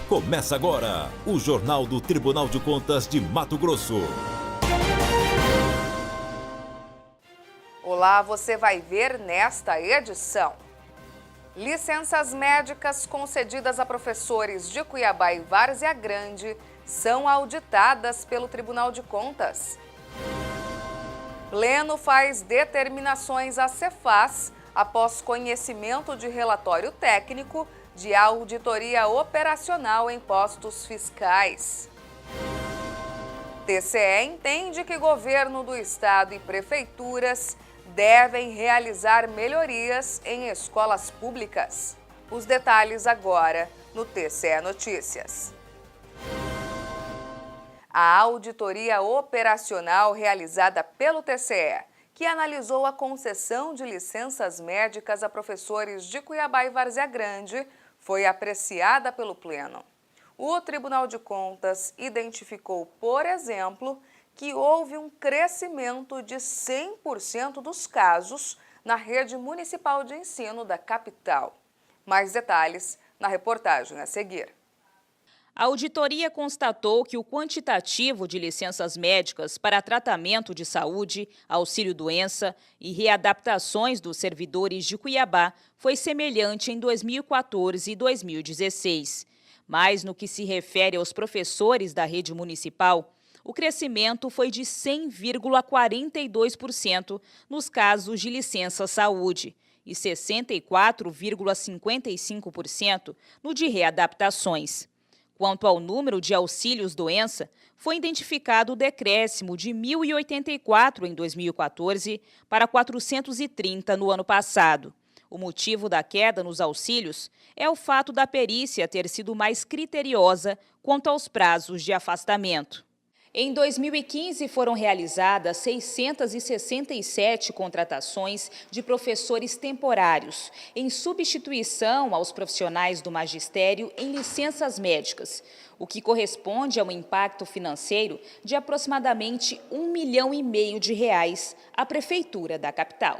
Começa agora o Jornal do Tribunal de Contas de Mato Grosso. Olá, você vai ver nesta edição. Licenças médicas concedidas a professores de Cuiabá e Várzea Grande são auditadas pelo Tribunal de Contas. Pleno faz determinações à Cefaz após conhecimento de relatório técnico de auditoria operacional em postos fiscais. TCE entende que governo do estado e prefeituras devem realizar melhorias em escolas públicas. Os detalhes agora no TCE Notícias. A auditoria operacional realizada pelo TCE, que analisou a concessão de licenças médicas a professores de Cuiabá e Várzea Grande, foi apreciada pelo Pleno. O Tribunal de Contas identificou, por exemplo, que houve um crescimento de 100% dos casos na rede municipal de ensino da capital. Mais detalhes na reportagem a seguir. A auditoria constatou que o quantitativo de licenças médicas para tratamento de saúde, auxílio-doença e readaptações dos servidores de Cuiabá foi semelhante em 2014 e 2016. Mas no que se refere aos professores da rede municipal, o crescimento foi de 100,42% nos casos de licença saúde e 64,55% no de readaptações. Quanto ao número de auxílios-doença, foi identificado o decréscimo de 1.084 em 2014 para 430 no ano passado. O motivo da queda nos auxílios é o fato da perícia ter sido mais criteriosa quanto aos prazos de afastamento. Em 2015, foram realizadas 667 contratações de professores temporários, em substituição aos profissionais do magistério em licenças médicas, o que corresponde a um impacto financeiro de aproximadamente R$1,5 milhão à Prefeitura da capital.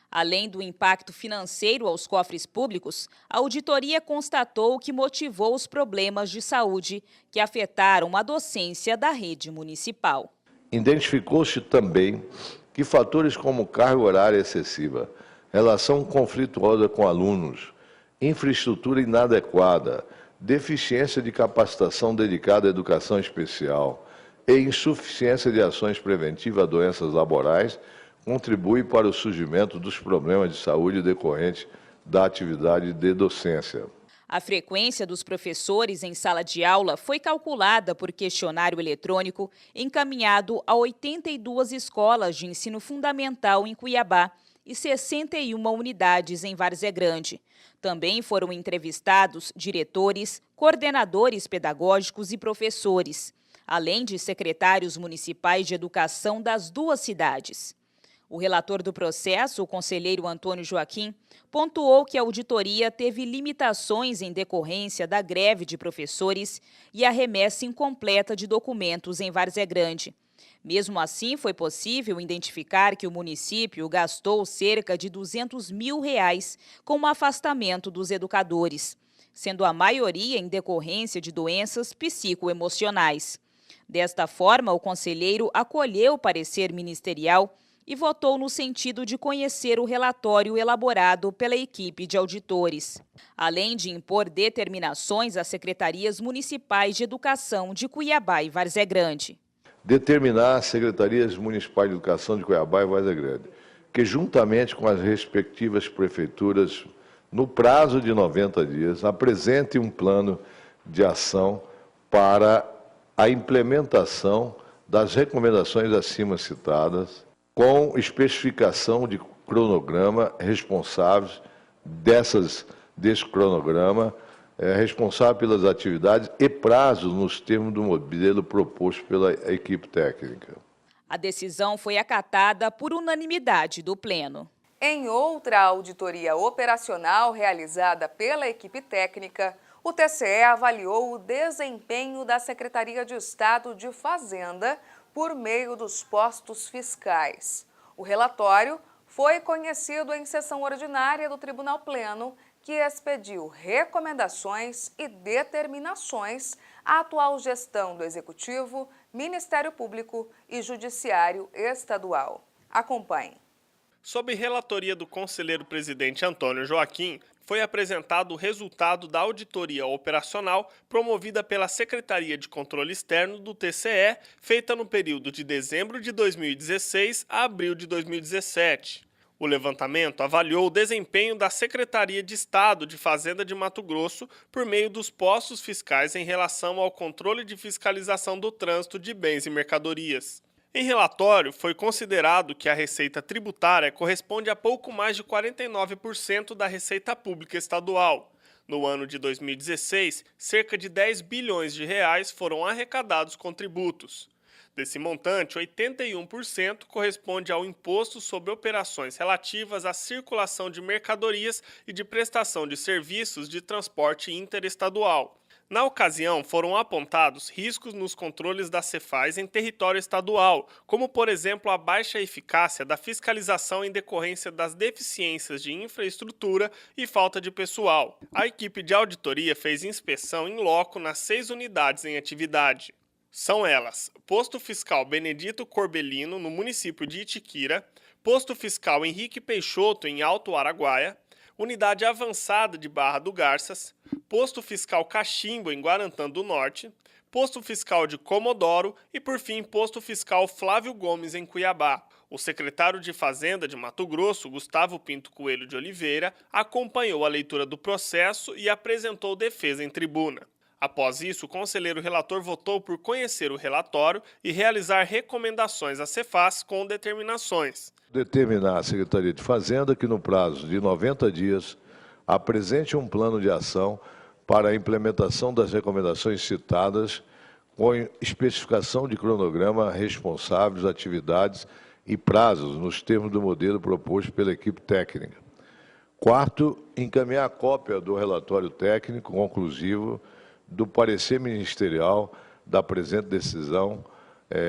Além do impacto financeiro aos cofres públicos, a auditoria constatou que motivou os problemas de saúde que afetaram a docência da rede municipal. Identificou-se também que fatores como carga horária excessiva, relação conflituosa com alunos, infraestrutura inadequada, deficiência de capacitação dedicada à educação especial e insuficiência de ações preventivas a doenças laborais contribui para o surgimento dos problemas de saúde decorrentes da atividade de docência. A frequência dos professores em sala de aula foi calculada por questionário eletrônico encaminhado a 82 escolas de ensino fundamental em Cuiabá e 61 unidades em Várzea Grande. Também foram entrevistados diretores, coordenadores pedagógicos e professores, além de secretários municipais de educação das duas cidades. O relator do processo, o conselheiro Antônio Joaquim, pontuou que a auditoria teve limitações em decorrência da greve de professores e a remessa incompleta de documentos em Várzea Grande. Mesmo assim, foi possível identificar que o município gastou cerca de R$200 mil com o afastamento dos educadores, sendo a maioria em decorrência de doenças psicoemocionais. Desta forma, o conselheiro acolheu o parecer ministerial e votou no sentido de conhecer o relatório elaborado pela equipe de auditores, além de impor determinações às secretarias municipais de educação de Cuiabá e Várzea Grande. Determinar às secretarias municipais de educação de Cuiabá e Várzea Grande que, juntamente com as respectivas prefeituras, no prazo de 90 dias, apresente um plano de ação para a implementação das recomendações acima citadas, com especificação de cronograma responsáveis desse cronograma, responsável pelas atividades e prazos nos termos do modelo proposto pela equipe técnica. A decisão foi acatada por unanimidade do Pleno. Em outra auditoria operacional realizada pela equipe técnica, o TCE avaliou o desempenho da Secretaria de Estado de Fazenda por meio dos postos fiscais. O relatório foi conhecido em sessão ordinária do Tribunal Pleno, que expediu recomendações e determinações à atual gestão do Executivo, Ministério Público e Judiciário Estadual. Acompanhe. Sob relatoria do conselheiro-presidente Antônio Joaquim, foi apresentado o resultado da auditoria operacional promovida pela Secretaria de Controle Externo do TCE, feita no período de dezembro de 2016 a abril de 2017. O levantamento avaliou o desempenho da Secretaria de Estado de Fazenda de Mato Grosso por meio dos postos fiscais em relação ao controle de fiscalização do trânsito de bens e mercadorias. Em relatório, foi considerado que a receita tributária corresponde a pouco mais de 49% da receita pública estadual. No ano de 2016, cerca de 10 bilhões de reais foram arrecadados com tributos. Desse montante, 81% corresponde ao imposto sobre operações relativas à circulação de mercadorias e de prestação de serviços de transporte interestadual. Na ocasião, foram apontados riscos nos controles da Cefaz em território estadual, como, por exemplo, a baixa eficácia da fiscalização em decorrência das deficiências de infraestrutura e falta de pessoal. A equipe de auditoria fez inspeção em loco nas 6 unidades em atividade. São elas: Posto Fiscal Benedito Corbelino, no município de Itiquira, Posto Fiscal Henrique Peixoto, em Alto Araguaia, Unidade Avançada de Barra do Garças, Posto Fiscal Cachimbo, em Guarantã do Norte, Posto Fiscal de Comodoro e, por fim, Posto Fiscal Flávio Gomes, em Cuiabá. O secretário de Fazenda de Mato Grosso, Gustavo Pinto Coelho de Oliveira, acompanhou a leitura do processo e apresentou defesa em tribuna. Após isso, o conselheiro relator votou por conhecer o relatório e realizar recomendações à Cefaz com determinações. Determinar à Secretaria de Fazenda que, no prazo de 90 dias, apresente um plano de ação para a implementação das recomendações citadas, com especificação de cronograma, responsáveis, atividades e prazos nos termos do modelo proposto pela equipe técnica. Quarto, encaminhar a cópia do relatório técnico conclusivo do parecer ministerial da presente decisão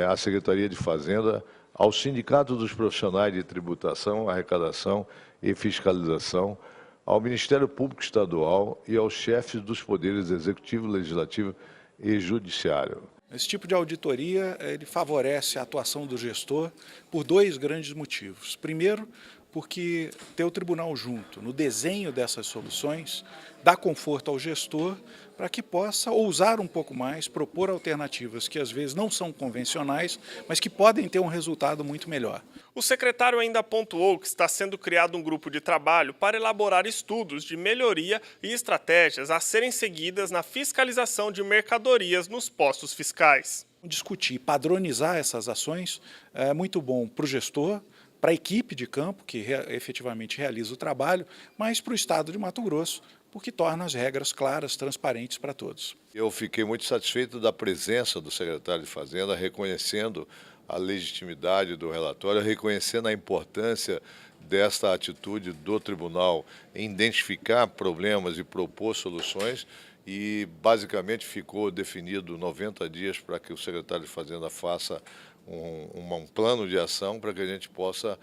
à Secretaria de Fazenda, ao Sindicato dos Profissionais de Tributação, Arrecadação e Fiscalização, ao Ministério Público Estadual e aos chefes dos poderes Executivo, Legislativo e Judiciário. Esse tipo de auditoria ele favorece a atuação do gestor por 2 grandes motivos. Primeiro, porque ter o tribunal junto no desenho dessas soluções dá conforto ao gestor para que possa ousar um pouco mais, propor alternativas que às vezes não são convencionais, mas que podem ter um resultado muito melhor. O secretário ainda pontuou que está sendo criado um grupo de trabalho para elaborar estudos de melhoria e estratégias a serem seguidas na fiscalização de mercadorias nos postos fiscais. Discutir e padronizar essas ações é muito bom para o gestor, para a equipe de campo, que efetivamente realiza o trabalho, mas para o Estado de Mato Grosso, porque torna as regras claras, transparentes para todos. Eu fiquei muito satisfeito da presença do secretário de Fazenda, reconhecendo a legitimidade do relatório, reconhecendo a importância desta atitude do tribunal em identificar problemas e propor soluções, e basicamente ficou definido 90 dias para que o secretário de Fazenda faça um plano de ação para que a gente possa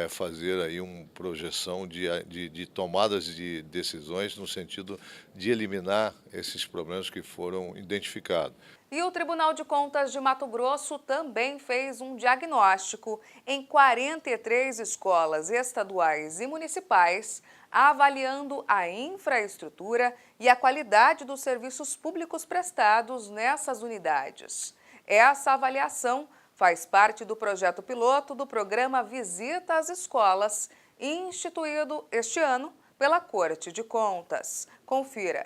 fazer aí uma projeção de tomadas de decisões no sentido de eliminar esses problemas que foram identificados. E o Tribunal de Contas de Mato Grosso também fez um diagnóstico em 43 escolas estaduais e municipais, avaliando a infraestrutura e a qualidade dos serviços públicos prestados nessas unidades. Essa avaliação faz parte do projeto piloto do programa Visita às Escolas, instituído este ano pela Corte de Contas. Confira.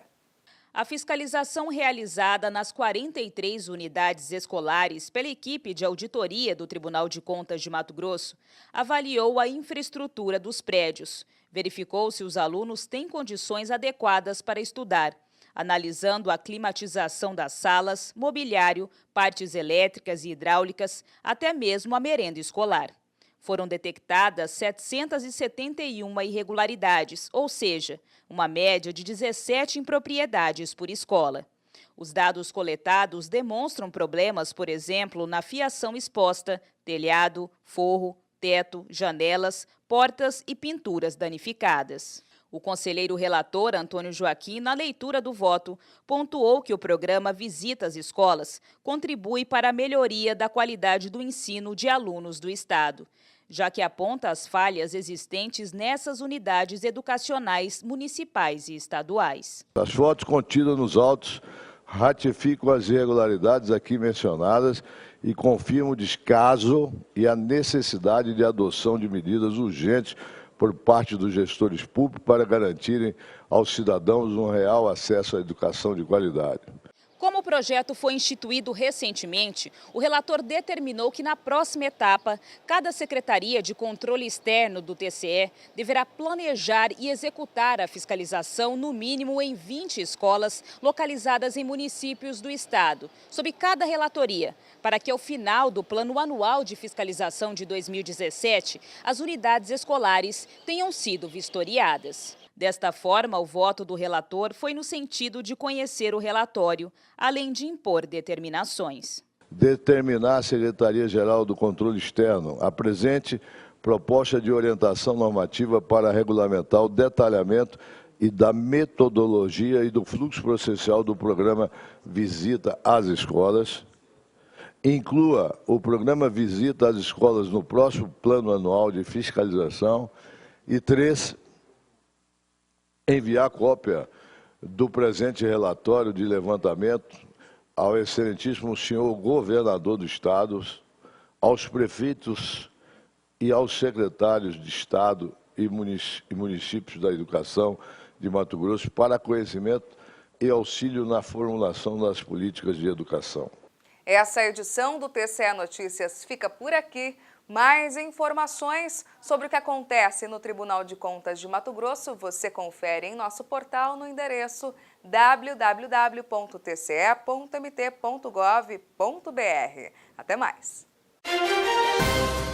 A fiscalização realizada nas 43 unidades escolares pela equipe de auditoria do Tribunal de Contas de Mato Grosso avaliou a infraestrutura dos prédios, verificou se os alunos têm condições adequadas para estudar, analisando a climatização das salas, mobiliário, partes elétricas e hidráulicas, até mesmo a merenda escolar. Foram detectadas 771 irregularidades, ou seja, uma média de 17 impropriedades por escola. Os dados coletados demonstram problemas, por exemplo, na fiação exposta, telhado, forro, teto, janelas, portas e pinturas danificadas. O conselheiro relator, Antônio Joaquim, na leitura do voto, pontuou que o programa Visita às Escolas contribui para a melhoria da qualidade do ensino de alunos do Estado, já que aponta as falhas existentes nessas unidades educacionais municipais e estaduais. As fotos contidas nos autos ratificam as irregularidades aqui mencionadas e confirmam o descaso e a necessidade de adoção de medidas urgentes por parte dos gestores públicos para garantirem aos cidadãos um real acesso à educação de qualidade. Como o projeto foi instituído recentemente, o relator determinou que na próxima etapa, cada Secretaria de Controle Externo do TCE deverá planejar e executar a fiscalização no mínimo em 20 escolas localizadas em municípios do Estado, sob cada relatoria, para que ao final do Plano Anual de Fiscalização de 2017, as unidades escolares tenham sido vistoriadas. Desta forma, o voto do relator foi no sentido de conhecer o relatório, além de impor determinações. Determinar a Secretaria-Geral do Controle Externo a presente proposta de orientação normativa para regulamentar o detalhamento e da metodologia e do fluxo processual do programa Visita às Escolas. Inclua o programa Visita às Escolas no próximo Plano Anual de Fiscalização. E 3, enviar cópia do presente relatório de levantamento ao excelentíssimo senhor governador do Estado, aos prefeitos e aos secretários de Estado e municípios da educação de Mato Grosso para conhecimento e auxílio na formulação das políticas de educação. Essa edição do TCE Notícias fica por aqui. Mais informações sobre o que acontece no Tribunal de Contas de Mato Grosso você confere em nosso portal no endereço www.tce.mt.gov.br. Até mais!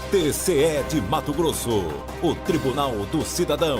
TCE de Mato Grosso, o Tribunal do Cidadão.